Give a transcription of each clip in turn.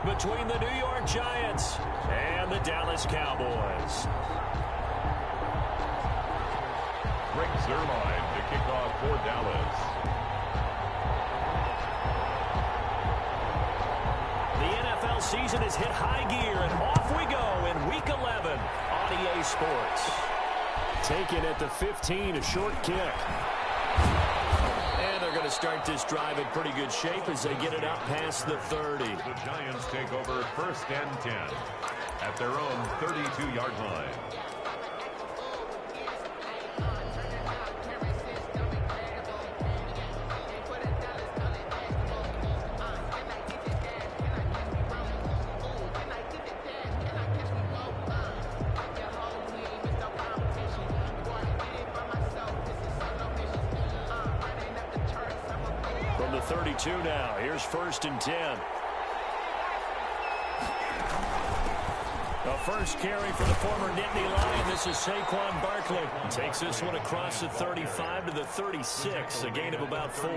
between the New York Giants and the Dallas Cowboys. Rick Zerline to kick off for Dallas. The NFL season has hit high gear, and off we go in Week 11 on EA Sports. Taken at the 15, a short kick. And they're going to start this drive in pretty good shape as they get it up past the 30. The Giants take over 1st and 10 at their own 32-yard line. From the 32 now, here's 1st and 10. A first carry for the former Nittany Lion. This is Saquon Barkley. Takes this one across the 35 to the 36, a gain of about 4.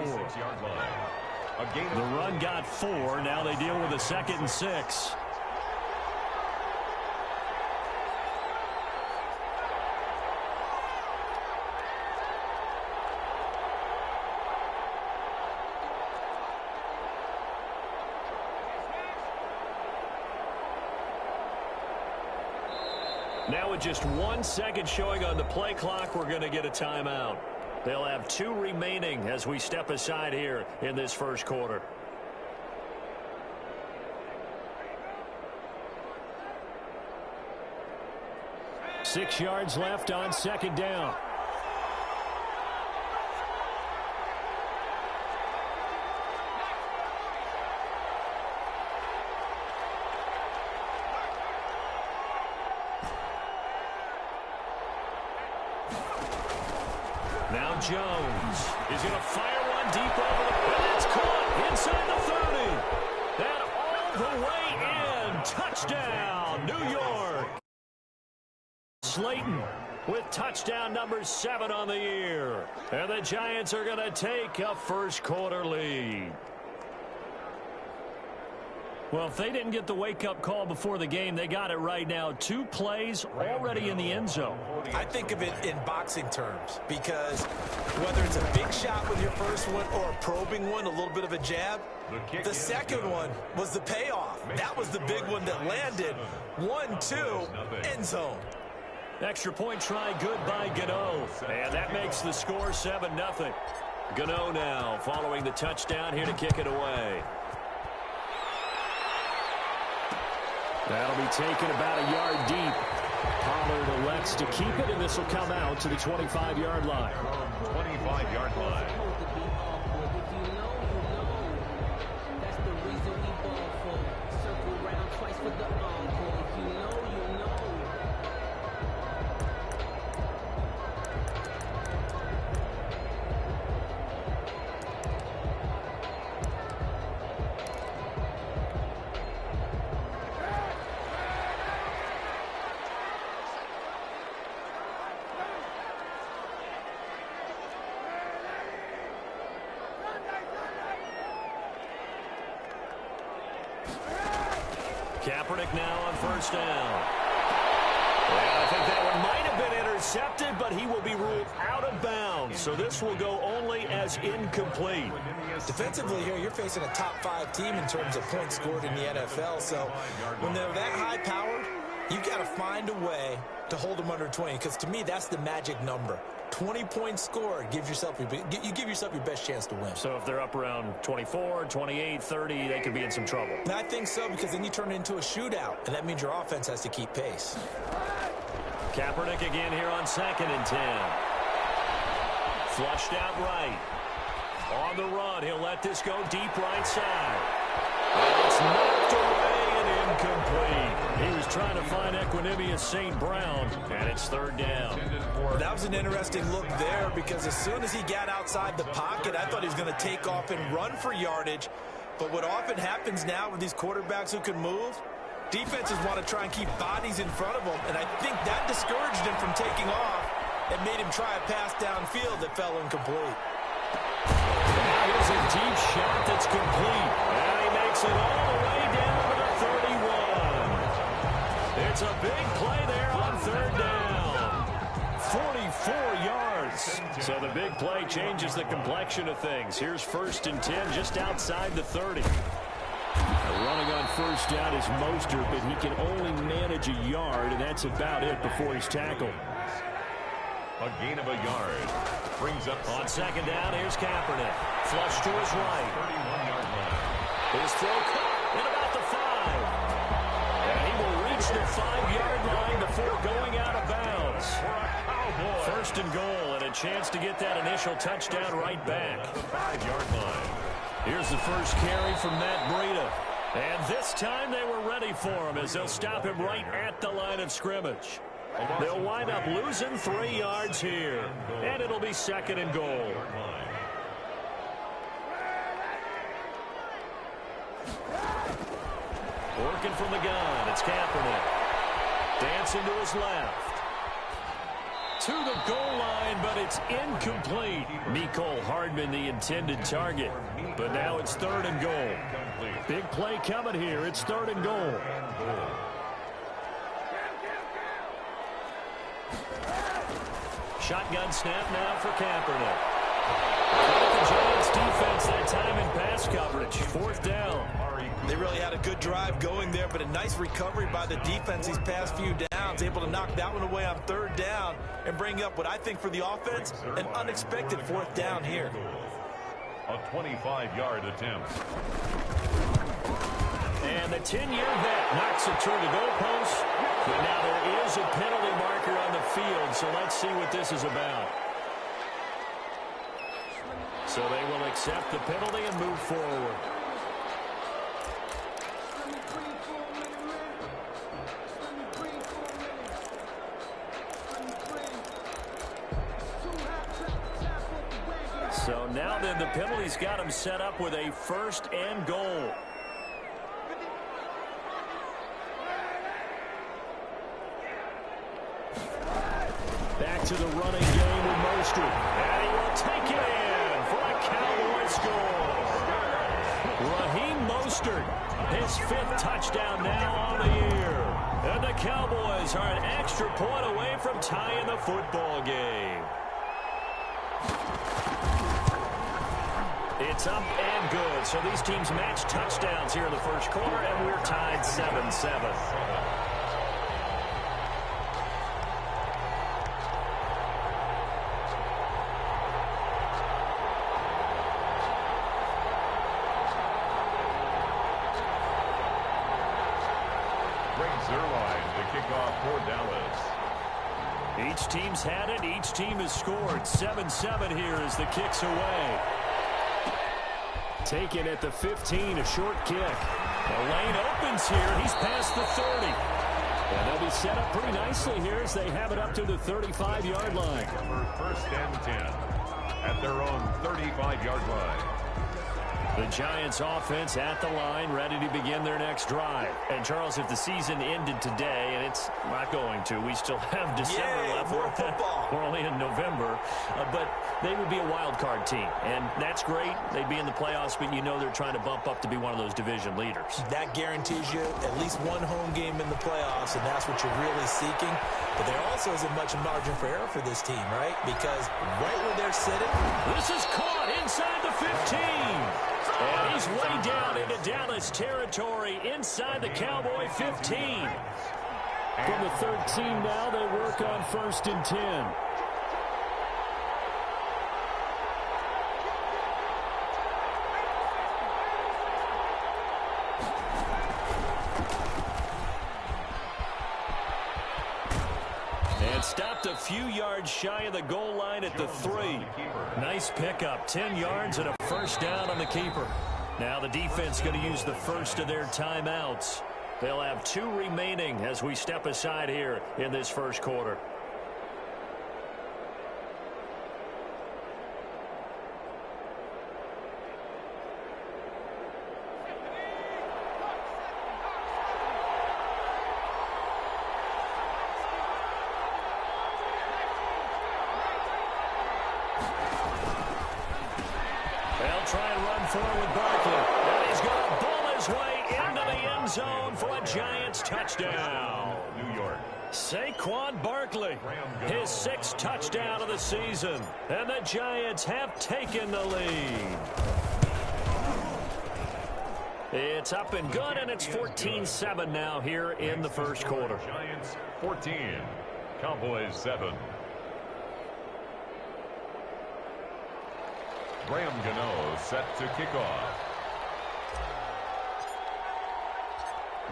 The run got 4. Now they deal with a 2nd and 6. Now with just 1 second showing on the play clock, we're going to get a timeout. They'll have 2 remaining as we step aside here in this first quarter. Six yards left on 2nd down. Now Jones is going to fire one deep over the... And that's caught inside the 30. That all the way in. Touchdown, New York. Slayton with touchdown number 7 on the year. And the Giants are going to take a first quarter lead. Well, if they didn't get the wake-up call before the game, they got it right now. 2 plays already in the end zone. I think of it in boxing terms because whether it's a big shot with your first one or a probing one, a little bit of a jab, the second one was the payoff. That was the big one that landed. 1-2, end zone. Extra point try good by Gano. And that makes the score 7-0. Gano now following the touchdown here to kick it away. That'll be taken about a yard deep. Pollard elects to keep it, and this will come out to the 25-yard line. 25-yard line. Kaepernick now on 1st down. And I think that one might have been intercepted, but he will be ruled out of bounds. So this will go only as incomplete. Defensively here, you're facing a top 5 team in terms of points scored in the NFL. So when they're that high-powered, you've got to find a way to hold them under 20, because to me, that's the magic number. 20 points scored, you give yourself your best chance to win. So if they're up around 24, 28, 30, they could be in some trouble. And I think so, because then you turn it into a shootout, and that means your offense has to keep pace. Kaepernick again here on 2nd and 10. Flushed out right. On the run, he'll let this go deep right side. And it's knocked away and incomplete. He was trying to find Equanimeous St. Brown, and it's 3rd down. That was an interesting look there, because as soon as he got outside the pocket, I thought he was going to take off and run for yardage. But what often happens now with these quarterbacks who can move, defenses want to try and keep bodies in front of them, and I think that discouraged him from taking off and made him try a pass downfield that fell incomplete. Here's a deep shot that's complete. And he makes it all the way down to the A big play changes the complexion of things. Here's 1st and 10 just outside the 30. Running on 1st down is Mostert, but he can only manage a yard, and that's about it before he's tackled. A gain of a yard. Brings up on 2nd down. Here's Kaepernick. Flush to his right. 31-yard line. His throw caught at about the 5. And he will reach the 5-yard line before going out of bounds. 1st and goal, and a chance to get that initial touchdown right back. The 5-yard line. Here's the first carry from Matt Breida. And this time they were ready for him as they'll stop him right at the line of scrimmage. They'll wind up losing 3 yards here. And it'll be 2nd and goal. Working from the gun. It's Kaepernick. Dancing to his left. To the goal line, but it's incomplete. Mecole Hardman, the intended target. But now it's 3rd and goal. Big play coming here. It's 3rd and goal. Shotgun snap now for Kaepernick. The Giants defense that time in pass coverage. 4th down. They really had a good drive going there, but a nice recovery by the defense these past few downs. Able to knock that one away on 3rd down and bring up what I think for the offense, an unexpected 4th down here. A 25-yard attempt. And the 10-year vet knocks it toward the goalpost. But now there is a penalty marker on the field, so let's see what this is about. So they will accept the penalty and move forward. So now then the penalty's got him set up with a 1st and goal. Back to the running game with Mostert. And he will take it in for a Cowboy score. Raheem Mostert, his 5th touchdown now on the year. And the Cowboys are an extra point away from tying the football game. It's up and good. So these teams match touchdowns here in the 1st quarter, and we're tied 7-7. Each team's had it. Each team has scored. 7-7 here as the kick's away. Taken at the 15, a short kick. The lane opens here. He's past the 30. And they'll be set up pretty nicely here as they have it up to the 35-yard line. For 1st and 10 at their own 35-yard line. The Giants offense at the line, ready to begin their next drive. And, Charles, if the season ended today, and it's not going to, we still have December left. More football. We're only in November. But they would be a wild card team. And that's great. They'd be in the playoffs, but you know they're trying to bump up to be one of those division leaders. That guarantees you at least one home game in the playoffs, and that's what you're really seeking. But there also isn't much margin for error for this team, right? Because right where they're sitting, this is caught inside the 15. And he's way down into Dallas territory inside the Cowboy 15. From the 13 now, they work on 1st and 10. And stopped a few yards shy of the goal line at the 3. Nice pickup, 10 yards and a 1st down on the keeper. Now the defense going to use the first of their timeouts. They'll have 2 remaining as we step aside here in this 1st quarter. Zone for a Giants touchdown. New York. Saquon Barkley, his 6th touchdown of the season, and the Giants have taken the lead. It's up and good, and it's 14-7 now here in the first quarter. Giants 14, Cowboys 7. Graham Gano set to kick off.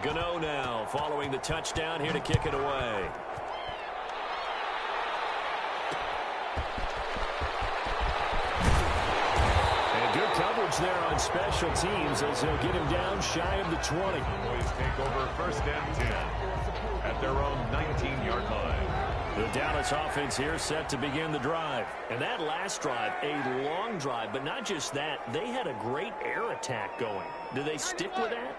Gano now following the touchdown here to kick it away. And good coverage there on special teams as he'll get him down shy of the 20. Cowboys take over 1st and 10 at their own 19-yard line. The Dallas offense here set to begin the drive. And that last drive, a long drive, but not just that. They had a great air attack going. Do they stick with that?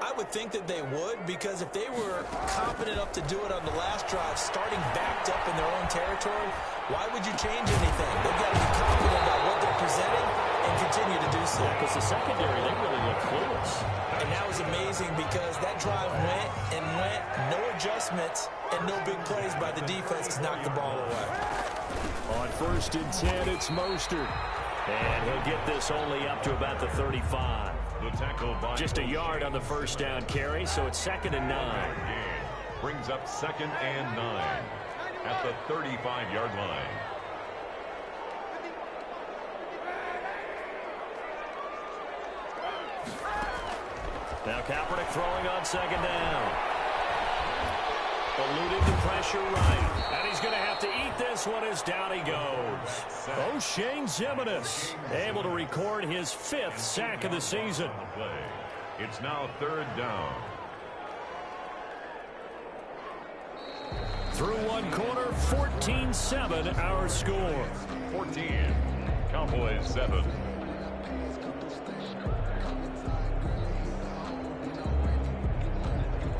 I would think that they would, because if they were confident enough to do it on the last drive, starting backed up in their own territory, why would you change anything? They've got to be confident about what they're presenting and continue to do so. Because the secondary, they really look clueless. And that was amazing because that drive went and went, no adjustments, and no big plays by the defense to knock the ball away. On 1st and 10, it's Mostert. And he'll get this only up to about the 35. The tackle by just a yard on the 1st down carry, so it's 2nd and 9. Brings up 2nd and 9 at the 35-yard line. Now Kaepernick throwing on 2nd down. Eluding the pressure right. And he's going to have to eat this one as down he goes. O'Shane Ximines able to record his 5th sack of the season. It's now 3rd down. Through one quarter, 14-7 our score. 14, Cowboys 7.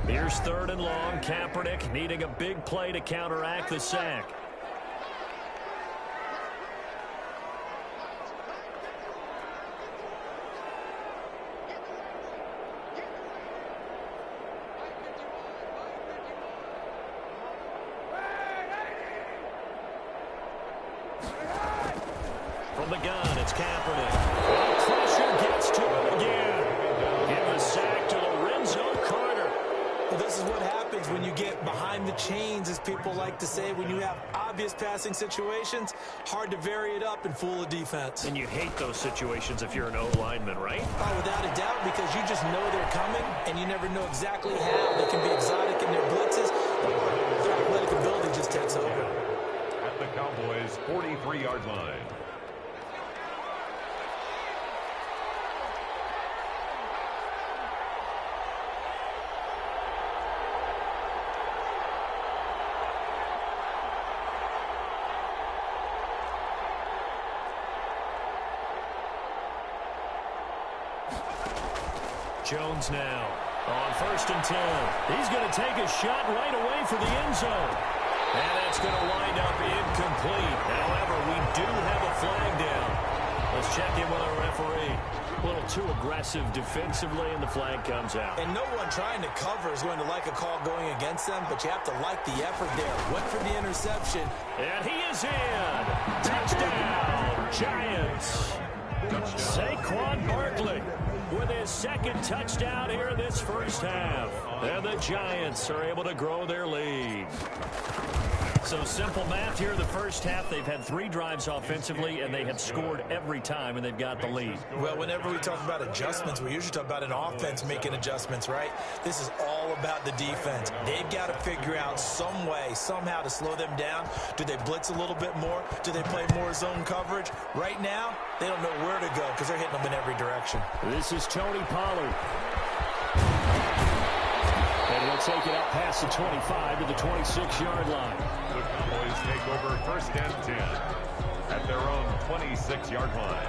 Here's 3rd and long. Kaepernick needing a big play to counteract the sack. From the gun, it's Kaepernick. Pressure gets to him again. Give the sack to Lorenzo Carter. Well, this is what happens when you get behind the chains, as people like to say. When you have obvious passing situations, hard to vary it up and fool a defense. And you hate those situations if you're an O-lineman, right? Oh, without a doubt, because you just know they're coming, and you never know exactly how. They can be exotic in their blitzes, or their athletic ability just takes over. At the Cowboys' 43-yard line. Jones now on 1st and 10. He's going to take a shot right away for the end zone. And that's going to wind up incomplete. However, we do have a flag down. Let's check in with our referee. A little too aggressive defensively, and the flag comes out. And no one trying to cover is going to like a call going against them, but you have to like the effort there. Went for the interception. And he is in. Touchdown, Giants. Saquon Barkley with his 2nd touchdown here in this 1st half. And the Giants are able to grow their lead. So simple math here in the 1st half. They've had 3 drives offensively, and they have scored every time, and they've got the lead. Well, whenever we talk about adjustments, we usually talk about an offense making adjustments, right? This is all about the defense. They've got to figure out some way, somehow to slow them down. Do they blitz a little bit more? Do they play more zone coverage? Right now, they don't know where to go because they're hitting them in every direction. This is Tony Pollard. And he'll take it up past the 25 to the 26-yard line. The Cowboys take over 1st and 10 at their own 26-yard line.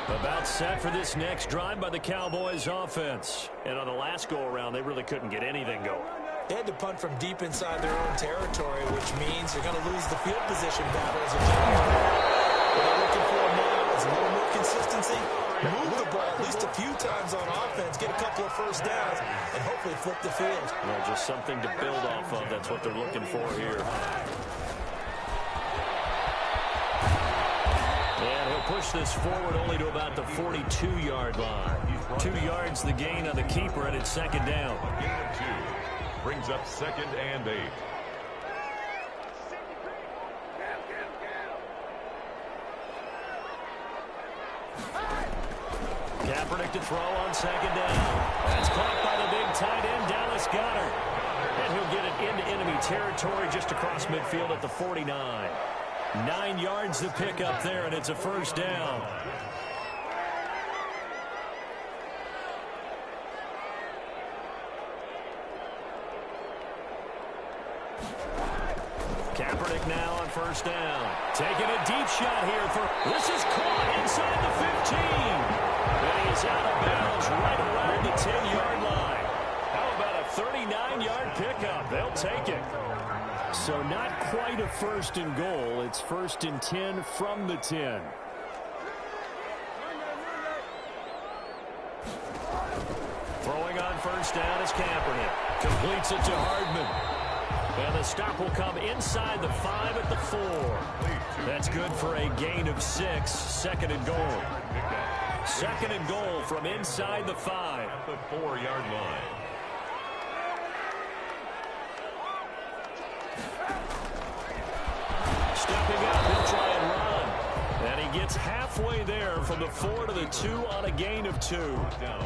About set for this next drive by the Cowboys offense. And on the last go-around, they really couldn't get anything going. They had to punt from deep inside their own territory, which means you're going to lose the field position battle as a general. What they're looking for now is a little more consistency. Move the ball at least a few times on offense, get a couple of first downs, and hopefully flip the field. Well, just something to build off of. That's what they're looking for here. And he'll push this forward only to about the 42-yard line. 2 yards the gain on the keeper, and it's second down. A gain of 2 brings up 2nd and 8. Kaepernick to throw on second down. That's caught by the big tight end, Dallas Goedert. And he'll get it into enemy territory just across midfield at the 49. 9 yards to pick up there, and it's a first down. Kaepernick now on first down. Taking a deep shot here. This is caught inside the 15. And he's out of bounds right around the 10-yard line. How about a 39-yard pickup? They'll take it. So not quite a first and goal. It's first and 10 from the 10. Throwing on first down is Kaepernick. Completes it to Hardman. And the stop will come inside the 5 at the 4. That's good for a gain of 6. Second and goal. Second and goal from inside the 5. At the 4-yard line. Stepping up, he'll try and run. And he gets halfway there from the 4 to the 2 on a gain of 2.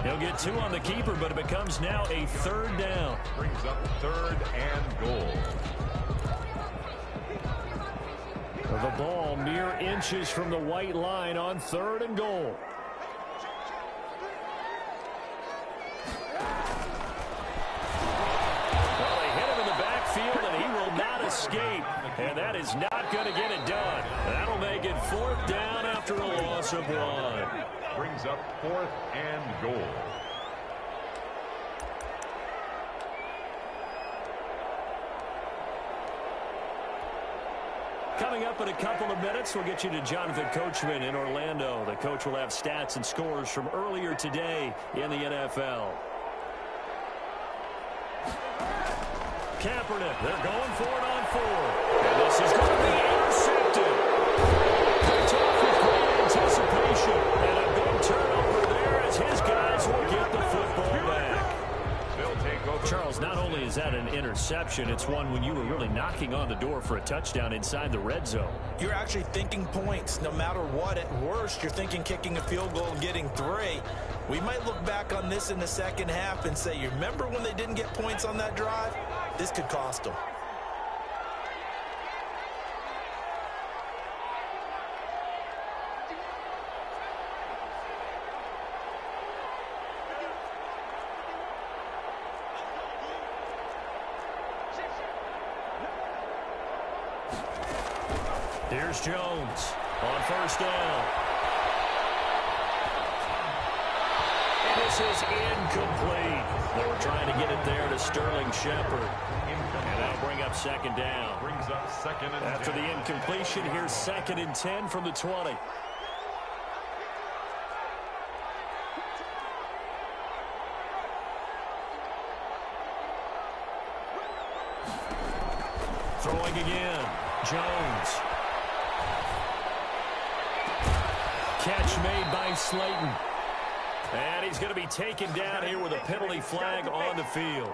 He'll get 2 on the keeper, but it becomes now a third down. Brings up 3rd and goal. The ball mere inches from the white line on 3rd and goal. Well, they hit him in the backfield, and he will not escape. And that is not going to get it done. That'll make it 4th down after a loss of 1. Brings up 4th and goal. Coming up in a couple of minutes, we'll get you to Jonathan Coachman in Orlando. The coach will have stats and scores from earlier today in the NFL. Kaepernick, they're going for it on 4. And this is going to be intercepted. Picked off with great anticipation. And a big turnover there as his guys will get the football back. Charles, not only is that an interception, it's one when you were really knocking on the door for a touchdown inside the red zone. You're actually thinking points no matter what. At worst, you're thinking kicking a field goal and getting 3. We might look back on this in the second half and say, you remember when they didn't get points on that drive? This could cost them. Here's Jones on first down. And this is incomplete. They were trying to get it there to Sterling Shepard. And that'll bring up second down. Brings up 2nd and 10. After the incompletion, here's 2nd and 10 from the 20. Throwing again. Jones. Catch made by Slayton. And he's going to be taken down here with a penalty flag on the field.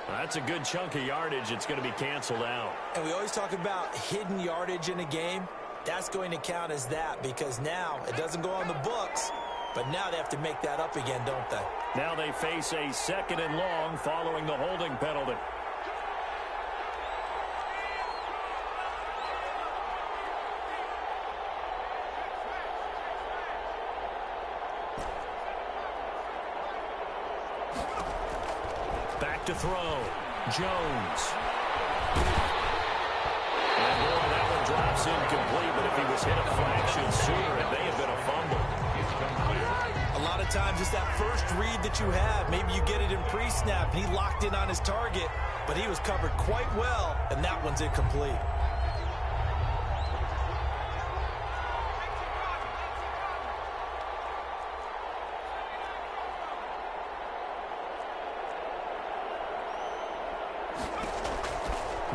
That's a good chunk of yardage. It's going to be canceled out. And we always talk about hidden yardage in a game. That's going to count as that because now it doesn't go on the books, but now they have to make that up again, don't they? Now they face a 2nd and long following the holding penalty. To throw. Jones. And boy, that one drops incomplete, but if he was hit a fraction sooner, it may have been a fumble. A lot of times it's that first read that you have. Maybe you get it in pre-snap, and he locked in on his target, but he was covered quite well, and that one's incomplete.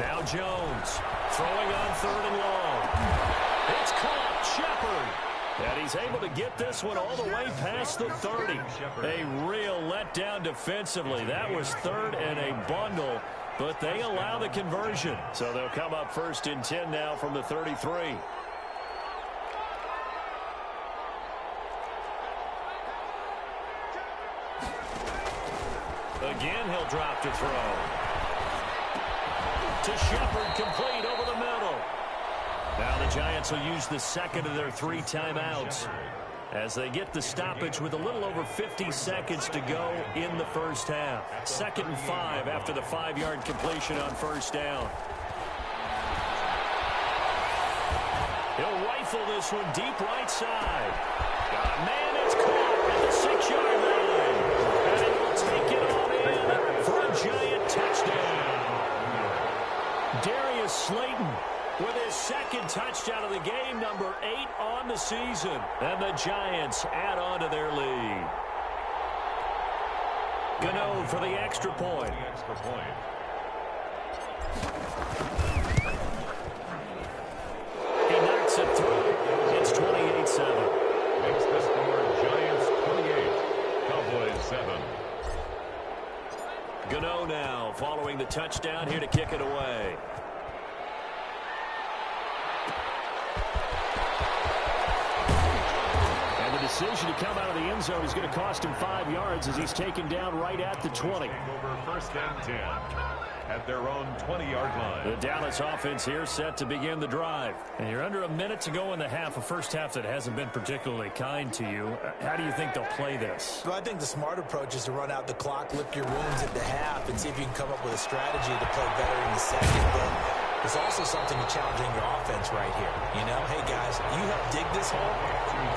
Now Jones throwing on 3rd and long. It's caught. Shepard. And he's able to get this one all the way past the 30. A real letdown defensively. That was 3rd and a bundle, but they allow the conversion. So they'll come up 1st and 10 now from the 33. Again, he'll drop to throw. To Shepard, complete over the middle. Now the Giants will use the second of their 3 timeouts as they get the stoppage with a little over 50 seconds to go in the first half. 2nd and 5 after the 5-yard completion on 1st down. He'll rifle this one deep right side. Man, it's caught at the 6-yard line. And it will take it on in for a Giant touchdown. Darius Slayton with his 2nd touchdown of the game, number 8 on the season. And the Giants add on to their lead. Gano for the extra point. He knocks it through. It's 28-7. Makes the score Giants 28, Cowboys 7. Gano now following the touchdown here to kick it away. And the decision to come out of the end zone is going to cost him 5 yards as he's taken down right at the 20. Over 1st and 10 at their own 20-yard line. The Dallas offense here set to begin the drive. And you're under a minute to go in the half, a first half that hasn't been particularly kind to you. How do you think they'll play this? Well, I think the smart approach is to run out the clock, lick your wounds at the half, and see if you can come up with a strategy to play better in the second. But there's also something to challenging your offense right here. You know, hey, guys, you help dig this hole.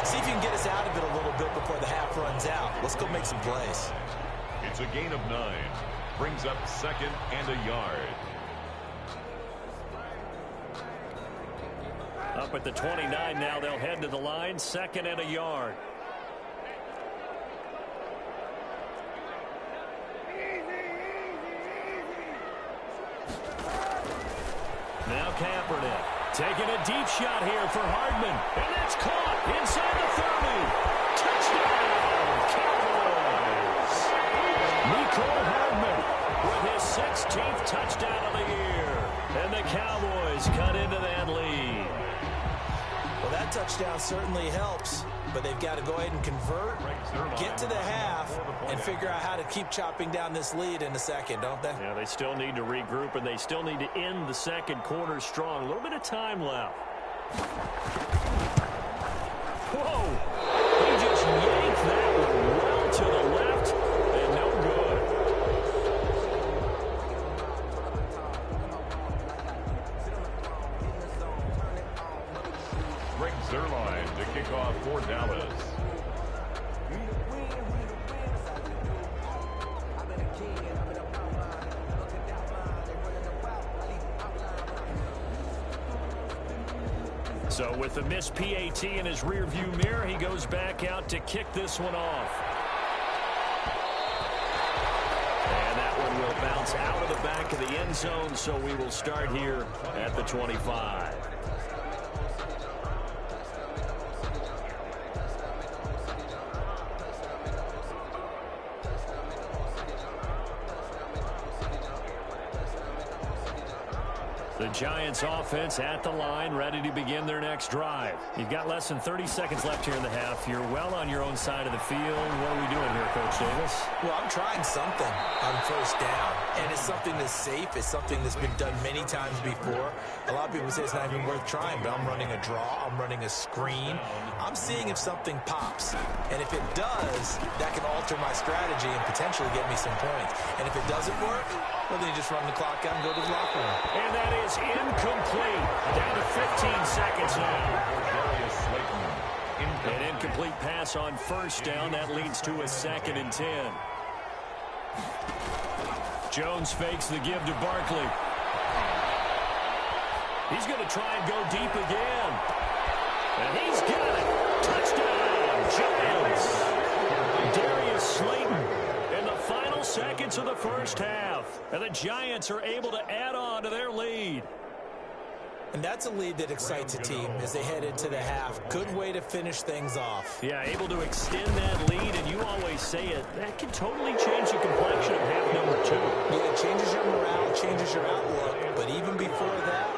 See if you can get us out of it a little bit before the half runs out. Let's go make some plays. It's a gain of 9. Brings up 2nd and a yard. Up at the 29 now, they'll head to the line, 2nd and a yard. Now Kaepernick taking a deep shot here for Hardman. And that's caught inside the 30. Touchdown, Cowboys. Nicole Hardman with his 16th touchdown of the year. And the Cowboys cut into that lead. Well, that touchdown certainly helps, but they've got to go ahead and convert, get to the half, and figure out how to keep chopping down this lead in the second, don't they? Yeah, they still need to regroup, and they still need to end the second quarter strong. A little bit of time left. Whoa! He just yanked that one well to the left, and no good. Greg Zuerlein to kick off for Dallas. So with the missed PAT in his rearview mirror, he goes back out to kick this one off. And that one will bounce out of the back of the end zone, so we will start here at the 25. The Giants offense at the line, ready to begin their next drive. You've got less than 30 seconds left here in the half. You're well on your own side of the field. What are we doing here, Coach Davis? Well, I'm trying something on 1st down, and it's something that's safe. It's something that's been done many times before. A lot of people say it's not even worth trying, but I'm running a draw. I'm running a screen. I'm seeing if something pops, and if it does, that can alter my strategy and potentially get me some points. And if it doesn't work, well, then you just run the clock out and go to the locker room. And that is incomplete. Down to 15 seconds now. An incomplete pass on 1st down. That leads to a 2nd and 10. Jones fakes the give to Barkley. He's going to try and go deep again. And he's got it. Touchdown, Giants. Darius Slayton in the final final seconds of the first half, and the Giants are able to add on to their lead. And that's a lead that excites a team as they head into the half. Good way to finish things off. Yeah, able to extend that lead, and you always say it, that can totally change the complexion of half number 2. Yeah, it changes your morale, changes your outlook, but even before that,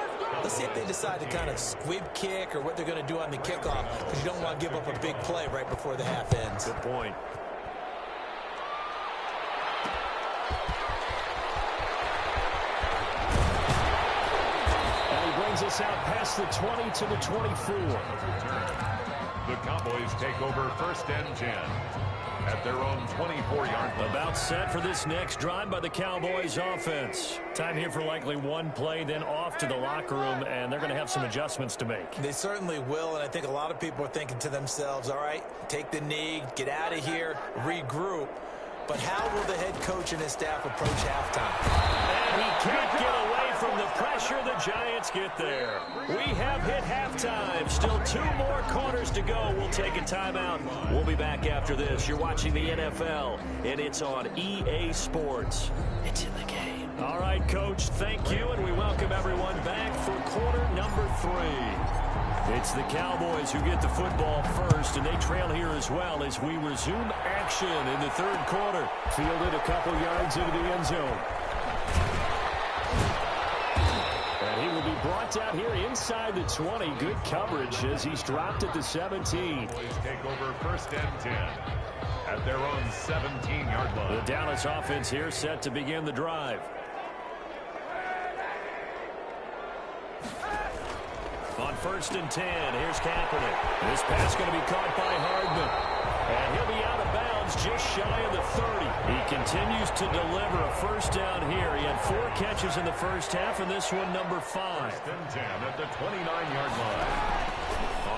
let's see if they decide to kind of squib kick or what they're going to do on the kickoff, because you don't want to give up a big play right before the half ends. Good point. Us out past the 20 to the 24. The Cowboys take over first and 10 at their own 24-yard line. About set for this next drive by the Cowboys offense. Time here for likely one play, then off to the locker room, and they're going to have some adjustments to make. They certainly will, and I think a lot of people are thinking to themselves, all right, take the knee, get out of here, regroup. But how will the head coach and his staff approach halftime? And he can't get away from the pressure. The Giants get there. We have hit halftime. Still 2 more quarters to go. We'll take a timeout. We'll be back after this. You're watching the NFL, and it's on EA Sports. It's in the game. All right, Coach, thank you, and we welcome everyone back for quarter number 3. It's the Cowboys who get the football first, and they trail here as well as we resume action in the third quarter. Fielded a couple yards into the end zone. And he will be brought out here inside the 20. Good coverage as he's dropped at the 17. Cowboys take over first and 10 at their own 17-yard line. The Dallas offense here set to begin the drive. On first and 10, here's Kaepernick. This pass going to be caught by Hardman. And he'll be out of bounds just shy of the 30. He continues to deliver a first down here. He had 4 catches in the first half, and this one number 5. First and 10 at the 29-yard line.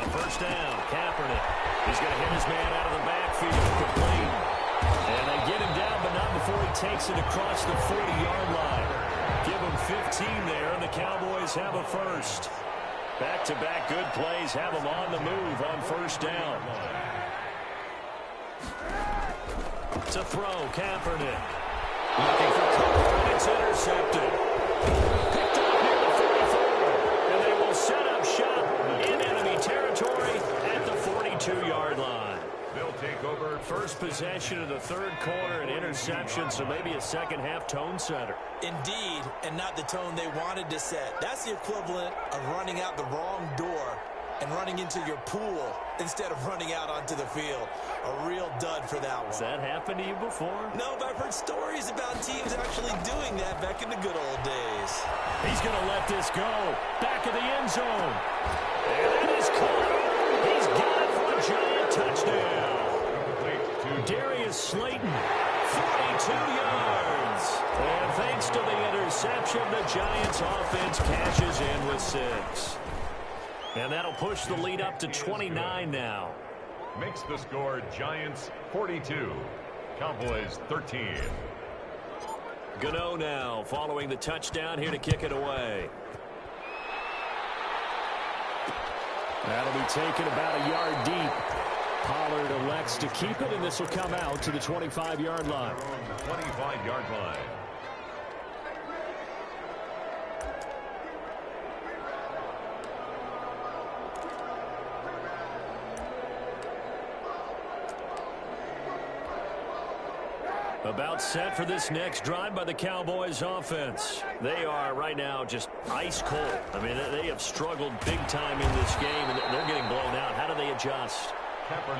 On first down, Kaepernick. He's going to hit his man out of the backfield, complete. And they get him down, but not before he takes it across the 40-yard line. Give him 15 there, and the Cowboys have a first. Back-to-back good plays have them on the move on first down. To throw, Kaepernick. Looking for cover, and it's intercepted. Picked up near the 44. And they will set up shop in enemy territory at the 42-yard line. They'll take over First possession of the third quarter, an interception, so maybe a second-half tone setter. Indeed, and not the tone they wanted to set. That's the equivalent of running out the wrong door and running into your pool instead of running out onto the field. A real dud for that one. Has that happened to you before? No, but I've heard stories about teams actually doing that back in the good old days. He's going to let this go. Back of the end zone. And it is caught. He's got it for a giant touchdown. Darius Slayton, 42 yards. And thanks to the interception, the Giants offense cashes in with 6. And that'll push the lead up to 29 now. Makes the score Giants 42, Cowboys 13. Gano now following the touchdown here to kick it away. That'll be taken about a yard deep. Pollard elects to keep it, and this will come out to the 25-yard line. 25-yard line. About set for this next drive by the Cowboys offense. They are right now just ice cold. I mean, they have struggled big time in this game, and they're getting blown out. How do they adjust?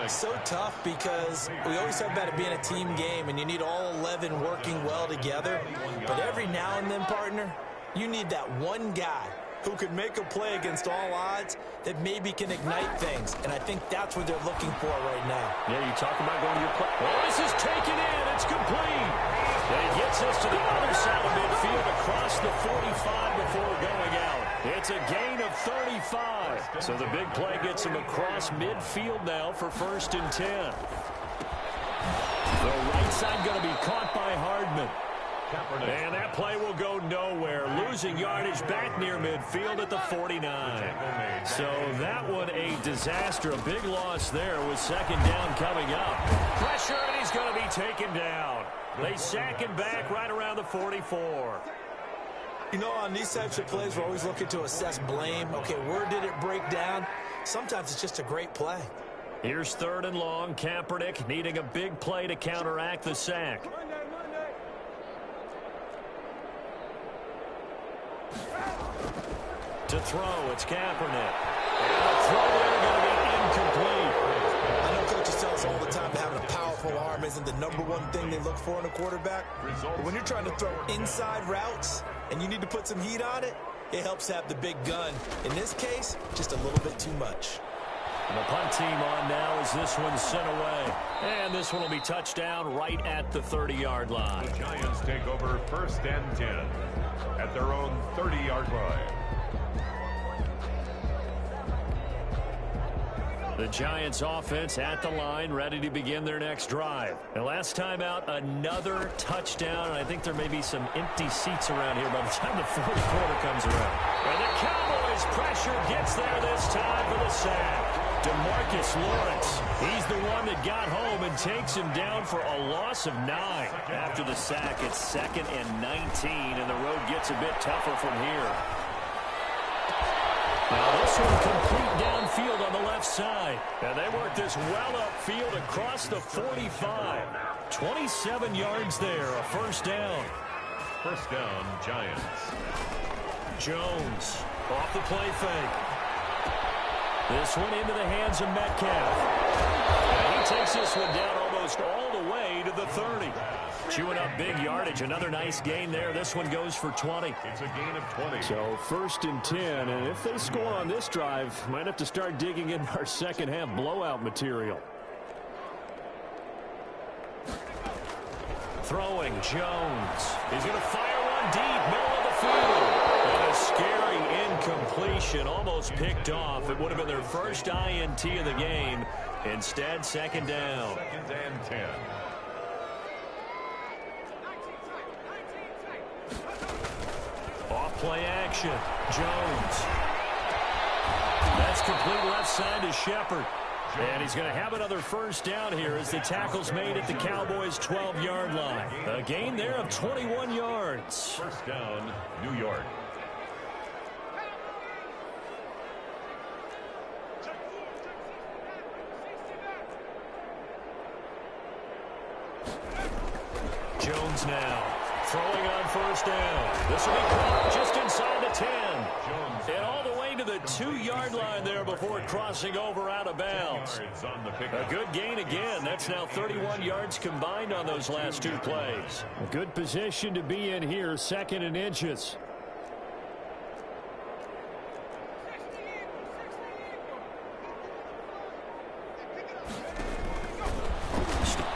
So tough because we always talk about it being a team game, and you need all 11 working well together. But every now and then, partner, you need that one guy who could make a play against all odds that maybe can ignite things. And I think that's what they're looking for right now. Yeah, you talk about going to your play. Oh, this is taken in. It's complete. And it gets us to the other side of midfield across the 45 before going out. It's a gain of 35. So the big play gets him across midfield now for first and 10. The right side going to be caught by Hardman. And that play will go nowhere. Losing yardage back near midfield at the 49. So that one a disaster. A big loss there with second down coming up. Pressure, and he's going to be taken down. They sack him back right around the 44. You know, on these types of plays, we're always looking to assess blame. Okay, where did it break down? Sometimes it's just a great play. Here's 3rd and long. Kaepernick needing a big play to counteract the sack. To throw, it's Kaepernick. And the throw there going to be incomplete. I know coaches tell us all the time that having a powerful arm isn't the #1 thing they look for in a quarterback. But when you're trying to throw inside routes and you need to put some heat on it, it helps have the big gun. In this case, just a little bit too much. And the punt team on now as this one's sent away. And this one will be touchdown right at the 30-yard line. The Giants take over 1st and 10 at their own 30-yard line. The Giants offense at the line, ready to begin their next drive. And last time out, another touchdown. And I think there may be some empty seats around here by the time the 4th quarter comes around. And the Cowboys pressure gets there this time for the sack. DeMarcus Lawrence, he's the one that got home and takes him down for a loss of 9. After the sack, it's 2nd and 19, and the road gets a bit tougher from here. Now this one complete downfield on the left side. And they work this well upfield across the 45. 27 yards there, a 1st down. 1st down, Giants. Jones off the play fake. This one into the hands of Metcalf. And he takes this one down almost all the way to the 30. Chewing up big yardage. Another nice gain there. This one goes for 20. It's a gain of 20. So 1st and 10. And if they score on this drive, might have to start digging in our second half blowout material. Throwing Jones. He's going to fire one deep, middle of the field. And a scary incompletion, almost picked off. It would have been their first INT of the game. Instead, 2nd down. 2nd and 10. Off play action. Jones. That's complete left side to Shepard. And he's going to have another 1st down here as the tackle's made at the Cowboys' 12-yard line. A gain there of 21 yards. 1st down, New York. Jones now throwing on 1st down. This will be caught just inside the 10. Jones. And all the way to the 2-yard line there before crossing over out of bounds. A good gain again. That's now 31 yards combined on those last 2 plays. A good position to be in here, 2nd and inches.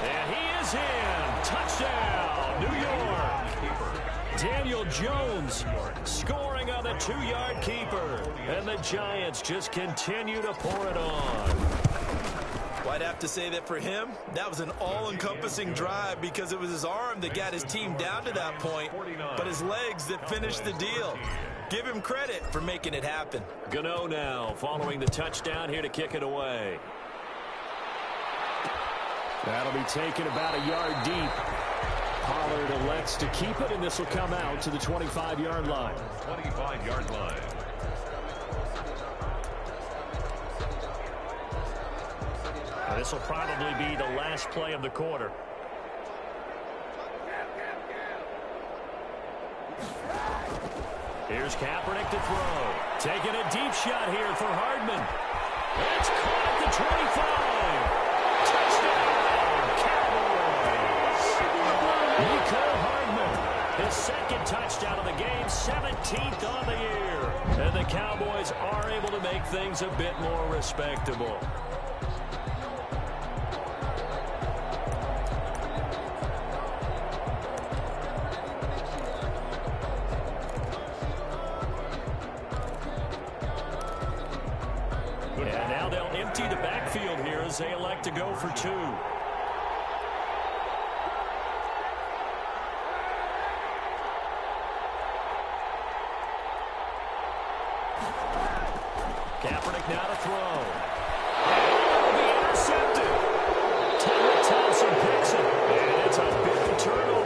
And he is in. Touchdown, New York. Daniel Jones scoring on the 2-yard keeper. And the Giants just continue to pour it on. Well, I'd have to say that for him, that was an all-encompassing drive because it was his arm that got his team down to that point, but his legs that finished the deal. Give him credit for making it happen. Gano now following the touchdown here to kick it away. That'll be taken about a yard deep. Pollard elects to keep it, and this will come out to the 25-yard line. 25-yard line. This will probably be the last play of the quarter. Here's Kaepernick to throw. Taking a deep shot here for Hardman. It's caught at the 25. Touchdown, Cowboys. Nicole Hardman, his 2nd touchdown of the game, 17th on the year. And the Cowboys are able to make things a bit more respectable. And now they'll empty the backfield here as they elect to go for 2. Kaepernick now to throw. And it'll be intercepted. Thompson picks it. And it's a big turnover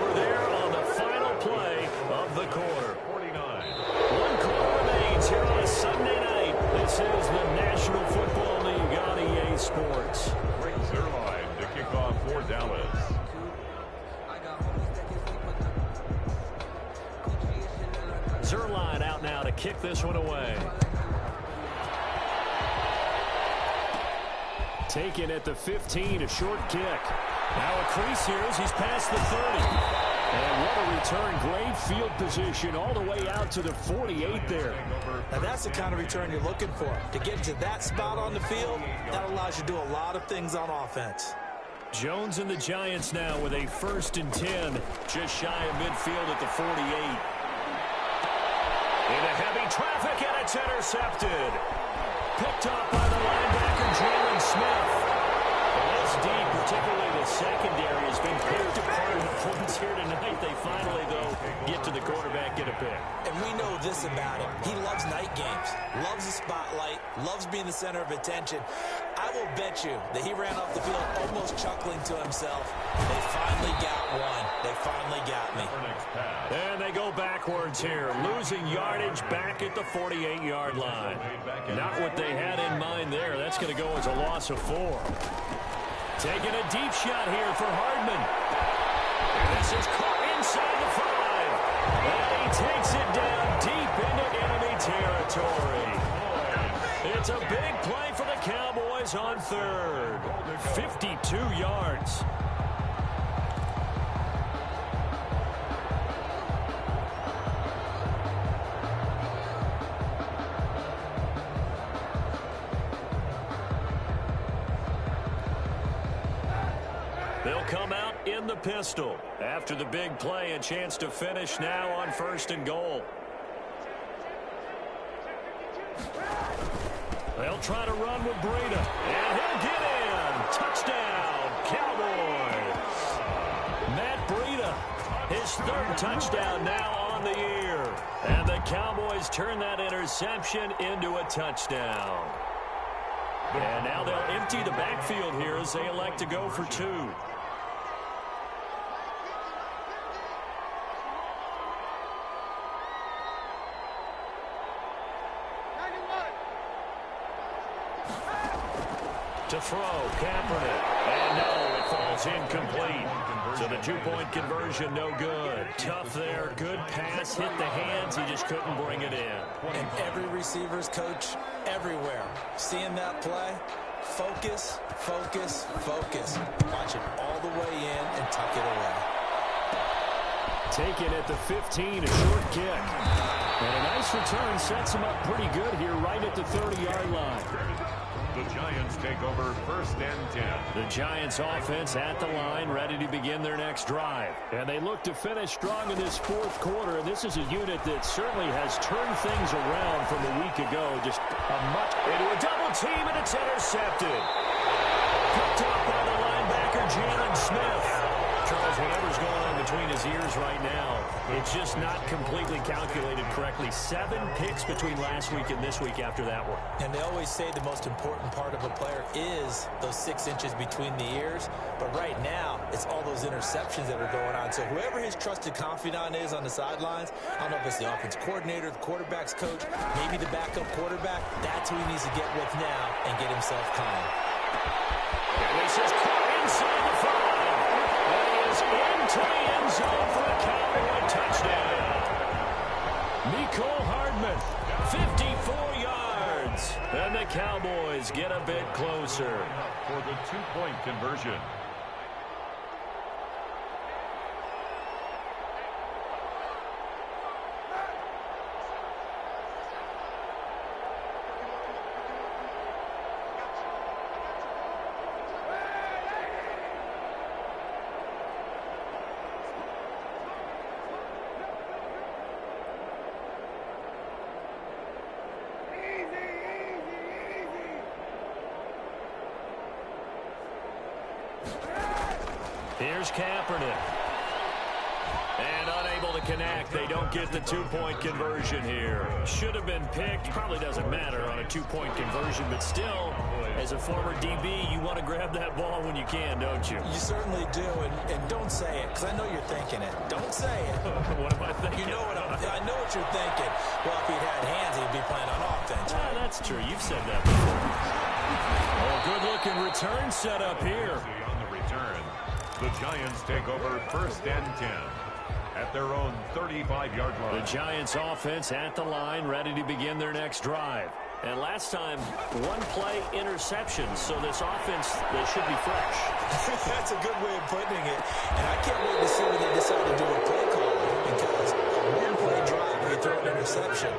of the quarter. 49. One quarter remains here on a Sunday night. This is the National Football League on EA Sports. Zerline to kick off for Dallas. Zerline out now to kick this one away. Taken at the 15, a short kick. Now a crease here as he's past the 30. And what a return. Great field position all the way out to the 48 there. Now that's the kind of return you're looking for. To get to that spot on the field, that allows you to do a lot of things on offense. Jones and the Giants now with a 1st and 10. Just shy of midfield at the 48. Into heavy traffic, and it's intercepted. Picked up by the linebacker, Jalen Smith. This deep, particularly the secondary, has been picked apart in the points here tonight. They finally, though, get to the quarterback, get a pick. And we know this about him. He loves night games, loves the spotlight, loves being the center of attention. I will bet you that he ran off the field almost chuckling to himself. They finally got one. They finally got me. And they go backwards here, losing yardage back at the 48-yard line. Not what they had in mind there. That's going to go as a loss of 4. Taking a deep shot here for Hardman. And this is caught inside the 5. And he takes it down deep into enemy territory. It's a big play for the Cowboys on 3rd. 52 yards. They'll come out in the pistol. After the big play, a chance to finish now on 1st and goal. They'll try to run with Breida. And he'll get in. Touchdown, Cowboys. Matt Breida, his 3rd touchdown now on the year. And the Cowboys turn that interception into a touchdown. And now they'll empty the backfield here as they elect to go for 2. To throw, Kaepernick. And no, it falls incomplete. So the 2-point conversion, no good. Tough there, good pass, hit the hands, he just couldn't bring it in. And every receiver's coach everywhere, seeing that play, focus, focus, focus. Watch it all the way in and tuck it away. Taken at the 15, a short kick. And a nice return sets him up pretty good here right at the 30-yard line. The Giants take over 1st and 10. The Giants offense at the line, ready to begin their next drive. And they look to finish strong in this 4th quarter. And this is a unit that certainly has turned things around from a week ago. Just a much into a double team, and it's intercepted. Picked up by the linebacker, Jalen Smith. Charles, whatever's going on between his ears right now, it's just not completely calculated correctly. 7 picks between last week and this week after that one. And they always say the most important part of a player is those 6 inches between the ears. But right now, it's all those interceptions that are going on. So whoever his trusted confidant is on the sidelines, I don't know if it's the offense coordinator, the quarterback's coach, maybe the backup quarterback, that's who he needs to get with now and get himself calm. And this is caught inside the 5. Into the end zone for a Cowboy touchdown. Mecole Hardman, 54 yards. And the Cowboys get a bit closer. For the 2-point conversion. Here's Kaepernick. And unable to connect. They don't get the 2-point conversion here. Should have been picked. Probably doesn't matter on a two-point conversion, but still, as a former DB, you want to grab that ball when you can, don't you? You certainly do, and don't say it, because I know you're thinking it. Don't say it. What am I thinking? You know I know what you're thinking. Well, if he'd had hands, he'd be playing on offense. Ah, that's true. You've said that before. Oh, good-looking return set up here. On the return, the Giants take over 1st and 10 at their own 35-yard line. The Giants offense at the line, ready to begin their next drive. And last time, one-play interception, so this offense, they should be fresh. That's a good way of putting it. And I can't wait to see what they decide to do with play calling, because a one-play drive where you throw an interception,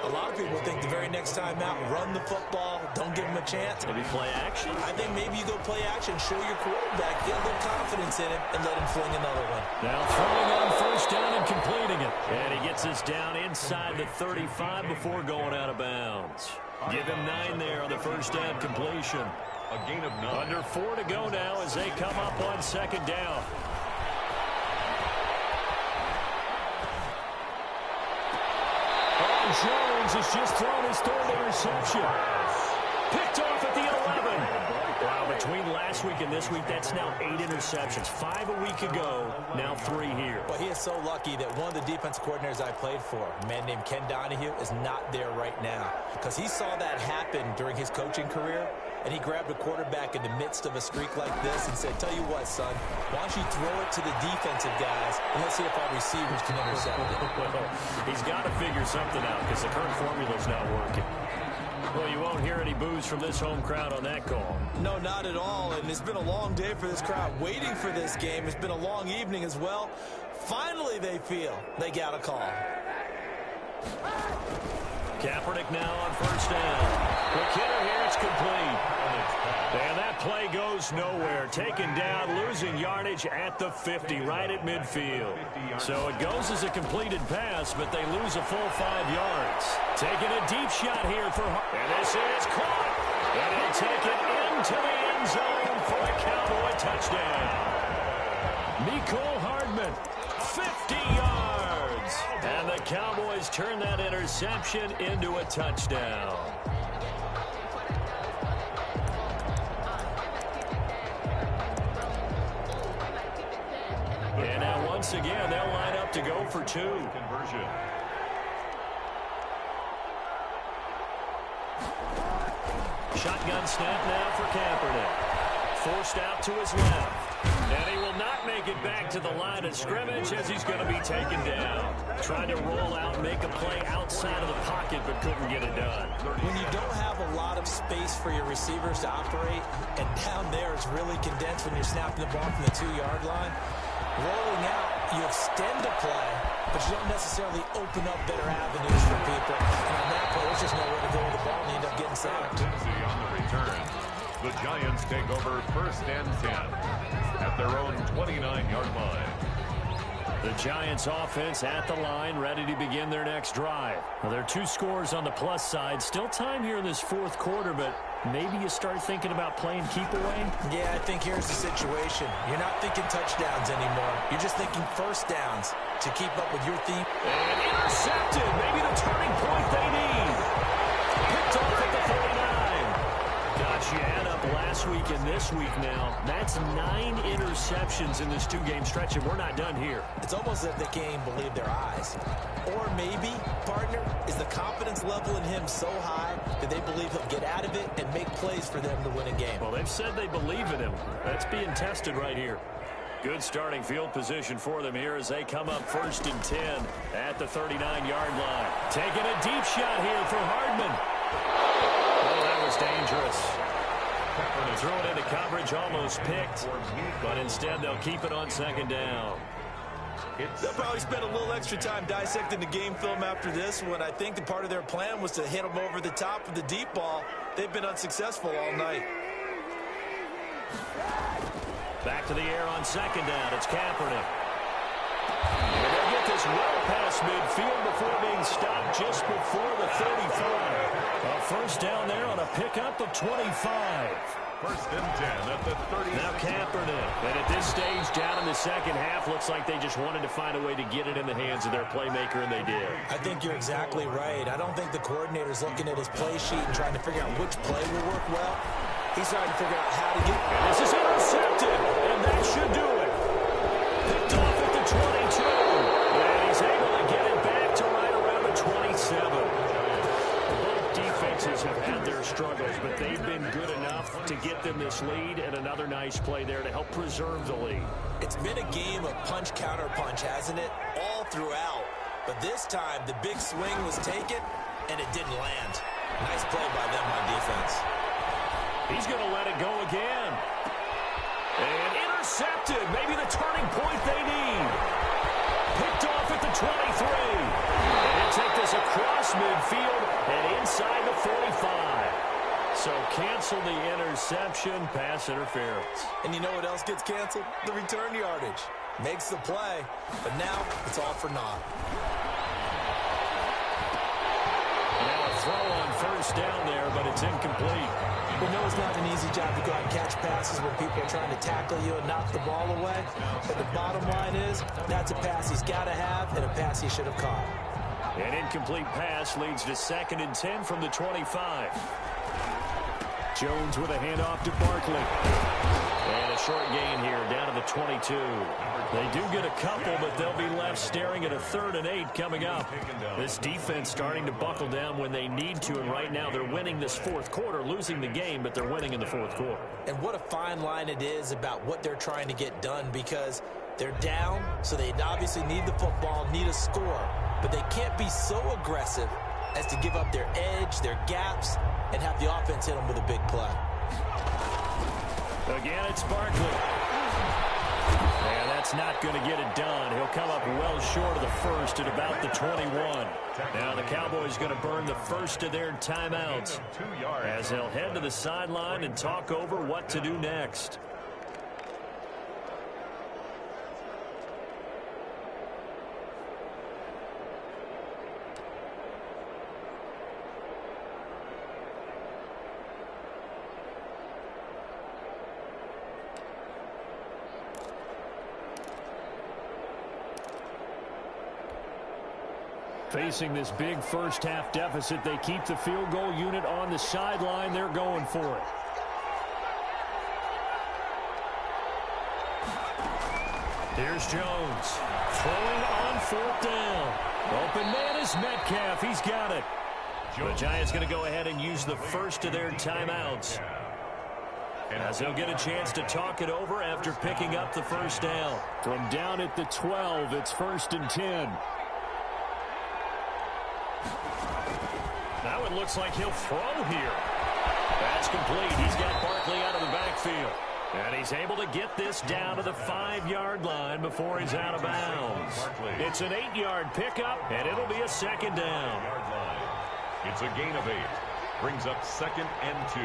a lot of people think the very next time out, run the football, don't give them a chance. Maybe play action? I think maybe you go play action, show your quarterback, get a little confidence in him, and let him fling another one. Now throwing on 1st down and completing it. And he gets us down inside the 35 before going out of bounds. Give him 9 there on the 1st down completion. A gain of 9. Under 4 to go now as they come up on 2nd down. Jones has just thrown his 3rd interception. Picked off at the 11. Wow, between last week and this week, that's now 8 interceptions. 5 a week ago, now 3 here. But he is so lucky that one of the defense coordinators I played for, a man named Ken Donahue, is not there right now. Because he saw that happen during his coaching career, and he grabbed a quarterback in the midst of a streak like this and said, tell you what, son, why don't you throw it to the defensive guys, and let's see if our receivers can intercept it. Well, he's got to figure something out because the current formula's not working. Well, you won't hear any boos from this home crowd on that call. No, not at all, and it's been a long day for this crowd waiting for this game. It's been a long evening as well. Finally, they feel they got a call. Kaepernick now on 1st down. Quick hitter here, it's complete. And that play goes nowhere. Taken down, losing yardage at the 50, right at midfield. So it goes as a completed pass, but they lose a full 5 yards. Taking a deep shot here for and this is caught. And he'll take it into the end zone for a Cowboy touchdown. Nicole Hardman, 50 yards. And the Cowboys turn that interception into a touchdown. And now once again, they'll line up to go for 2. Conversion. Shotgun snap now for Kaepernick. Forced out to his left. And he will not make it back to the line of scrimmage as he's going to be taken down. Trying to roll out, make a play outside of the pocket, but couldn't get it done. When you don't have a lot of space for your receivers to operate, and down there it's really condensed when you're snapping the ball from the 2-yard line, rolling out, you extend the play, but you don't necessarily open up better avenues for people. And on that play, there's just nowhere to go with the ball, and you end up getting sacked. On the return, the Giants take over 1st and 10 at their own 29-yard line. The Giants offense at the line, ready to begin their next drive. Well, there are 2 scores on the plus side. Still time here in this 4th quarter, but maybe you start thinking about playing keep away? Yeah, I think here's the situation. You're not thinking touchdowns anymore. You're just thinking 1st downs to keep up with your theme. And intercepted. Maybe the turning point they need. Picked off at the 49. Gosh, you add up last week and this week now. That's 9 interceptions in this 2-game stretch, and we're not done here. It's almost as if they can't even believe their eyes. Or maybe, partner, is the confidence level in him so high that they believe he'll get out of it and make plays for them to win a game. Well, they've said they believe in him. That's being tested right here. Good starting field position for them here as they come up 1st and 10 at the 39-yard line. Taking a deep shot here for Hardman. Oh, that was dangerous. Threw it into coverage, almost picked, but instead they'll keep it on 2nd down. They'll probably spend a little extra time dissecting the game film after this one. I think the part of their plan was to hit them over the top with the deep ball. They've been unsuccessful all night. Back to the air on 2nd down. It's Kaepernick. And they'll get this well past midfield before being stopped just before the 35. A 1st down there on a pickup of 25. First and 10 at the 30. Now Kaepernick. And at this stage, down in the second half, looks like they just wanted to find a way to get it in the hands of their playmaker, and they did. I think you're exactly right. I don't think the coordinator's looking at his play sheet and trying to figure out which play will work well. He's trying to figure out how to get... And this is intercepted, and that should do it. Picked off at the 22. And he's able to get it back to right around the 27. Both defenses have had their struggles, but they've been good enough to get them this lead, and another nice play there to help preserve the lead. It's been a game of punch-counter-punch, hasn't it? All throughout. But this time, the big swing was taken, and it didn't land. Nice play by them on defense. He's going to let it go again. And intercepted. Maybe the turning point they need. Picked off at the 23. And he'll take this across midfield and inside the 45. So cancel the interception, pass interference. And you know what else gets canceled? The return yardage. Makes the play, but now it's all for naught. Now a throw on first down there, but it's incomplete. We know it's not an easy job to go out and catch passes when people are trying to tackle you and knock the ball away. But the bottom line is, that's a pass he's got to have and a pass he should have caught. An incomplete pass leads to 2nd and 10 from the 25. Jones with a handoff to Barkley. And a short gain here down to the 22. They do get a couple, but they'll be left staring at a 3rd and 8 coming up. This defense starting to buckle down when they need to, and right now they're winning this 4th quarter, losing the game, but they're winning in the 4th quarter. And what a fine line it is about what they're trying to get done, because they're down, so they obviously need the football, need a score, but they can't be so aggressive as to give up their edge, their gaps, and have the offense hit them with a big play. Again, it's Barkley. And that's not going to get it done. He'll come up well short of the first at about the 21. Now the Cowboys going to burn the first of their timeouts as they'll head to the sideline and talk over what to do next. Facing this big first-half deficit, they keep the field goal unit on the sideline. They're going for it. Here's Jones. Throwing on 4th down. Open man is Metcalf. He's got it. The Giants going to go ahead and use the first of their timeouts, as they'll get a chance to talk it over after picking up the first down. From down at the 12, it's 1st and 10. Now it looks like he'll throw here. That's complete. He's got Barkley out of the backfield. And he's able to get this down to the 5-yard line before he's out of bounds. It's an 8-yard pickup, and it'll be a 2nd down. It's a gain of 8. Brings up 2nd and 2.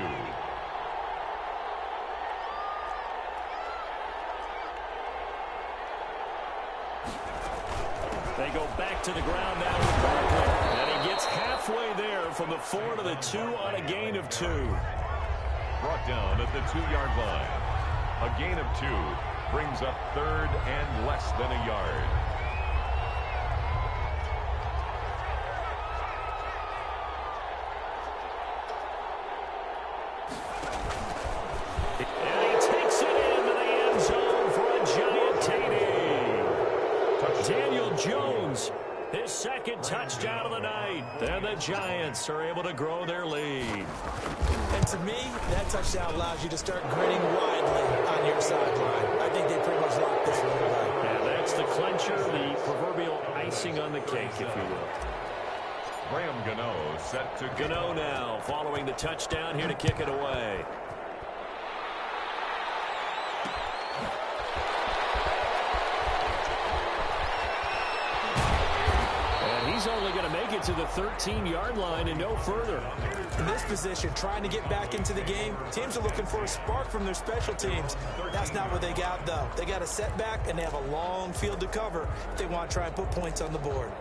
They go back to the ground now with Barkley. And he gets halfway there from the 4 to the 2 on a gain of 2. Brought down at the 2-yard line. A gain of 2 brings up 3rd and less than a yard. And he takes it into the end zone for a giant TD. Daniel Jones, his 2nd touchdown of the night. And the Giants are able to grow their lead. And to me, that touchdown allows you to start grinning widely on your sideline. I think they pretty much locked this one away. And that's the clincher, the proverbial icing on the cake, if you will. Graham Gano set to Gano now following the touchdown here to kick it away. He's only going to make it to the 13-yard line and no further. In this position, trying to get back into the game, teams are looking for a spark from their special teams. That's not what they got, though. They got a setback, and they have a long field to cover if they want to try and put points on the board.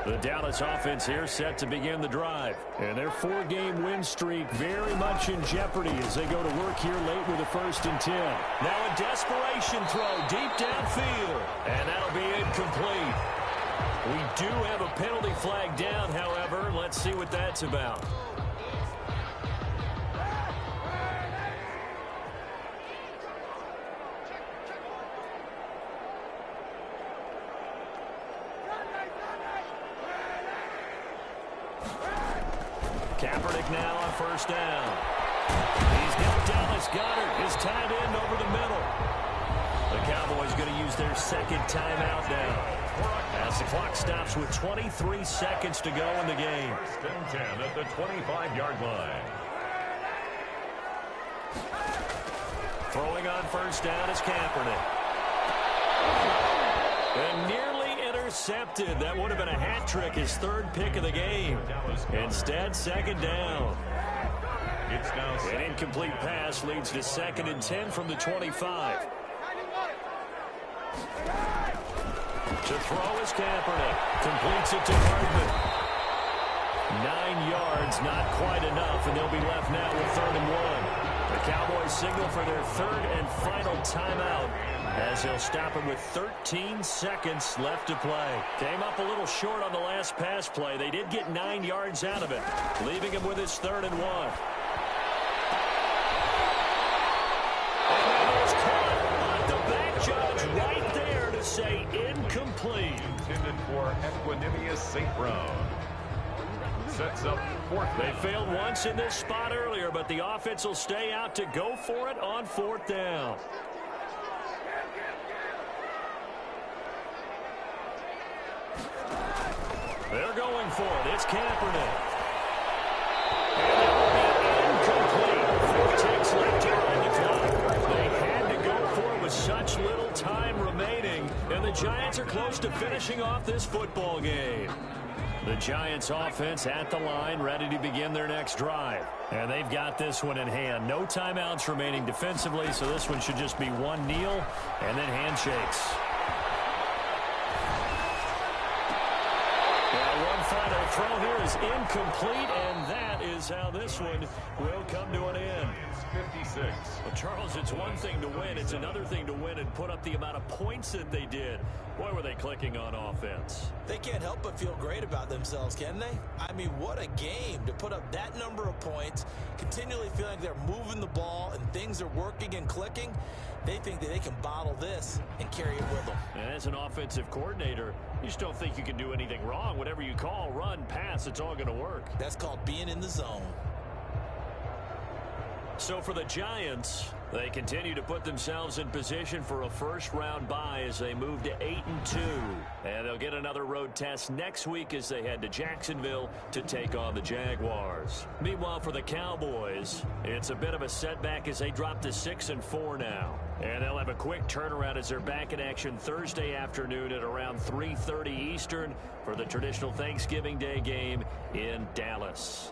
The Dallas offense here set to begin the drive. And their 4-game win streak very much in jeopardy as they go to work here late with a 1st and 10. Now a desperation throw deep downfield. And that'll be incomplete. We do have a penalty flag down, however. Let's see what that's about. Kaepernick now on 1st down. He's got Dallas Goedert, his tight end over the middle. The Cowboys going to use their 2nd timeout now, as the clock stops with 23 seconds to go in the game. 1st and 10 at the 25-yard line. Throwing on 1st down is Kaepernick. And nearly intercepted. That would have been a hat trick, his 3rd pick of the game. Instead, 2nd down. It's now an incomplete pass leads to 2nd and 10 from the 25. To throw is Kaepernick. Completes it to Hardman. 9 yards, not quite enough, and they'll be left now with 3rd and 1. The Cowboys signal for their 3rd and final timeout, as they'll stop him with 13 seconds left to play. Came up a little short on the last pass play. They did get 9 yards out of it, leaving him with his 3rd and 1. And it is caught on the back judge right there to say incomplete. Intended for Equanimous St. Brown. Sets up 4th. They failed once in this spot earlier, but the offense will stay out to go for it on 4th down. They're going for it. It's Kaepernick. And it will be incomplete. 4 ticks left to run the clock. They had to go for it with such little time remaining, and the Giants are close to finishing off this football game. The Giants offense at the line, ready to begin their next drive. And they've got this one in hand. No timeouts remaining defensively, so this one should just be one kneel and then handshakes. One final throw here is incomplete, and that is how this one will come to an end. 56. Well, Charles, it's one thing to win. It's another thing to win and put up the amount of points that they did. Boy, were they clicking on offense. They can't help but feel great about themselves, can they? I mean, what a game to put up that number of points, continually feeling like they're moving the ball and things are working and clicking. They think that they can bottle this and carry it with them. And as an offensive coordinator, you just don't think you can do anything wrong. Whatever you call, run, pass, it's all going to work. That's called being in the zone. So for the Giants, they continue to put themselves in position for a first-round bye as they move to 8-2. And they'll get another road test next week as they head to Jacksonville to take on the Jaguars. Meanwhile, for the Cowboys, it's a bit of a setback as they drop to 6-4 now. And they'll have a quick turnaround as they're back in action Thursday afternoon at around 3:30 Eastern for the traditional Thanksgiving Day game in Dallas.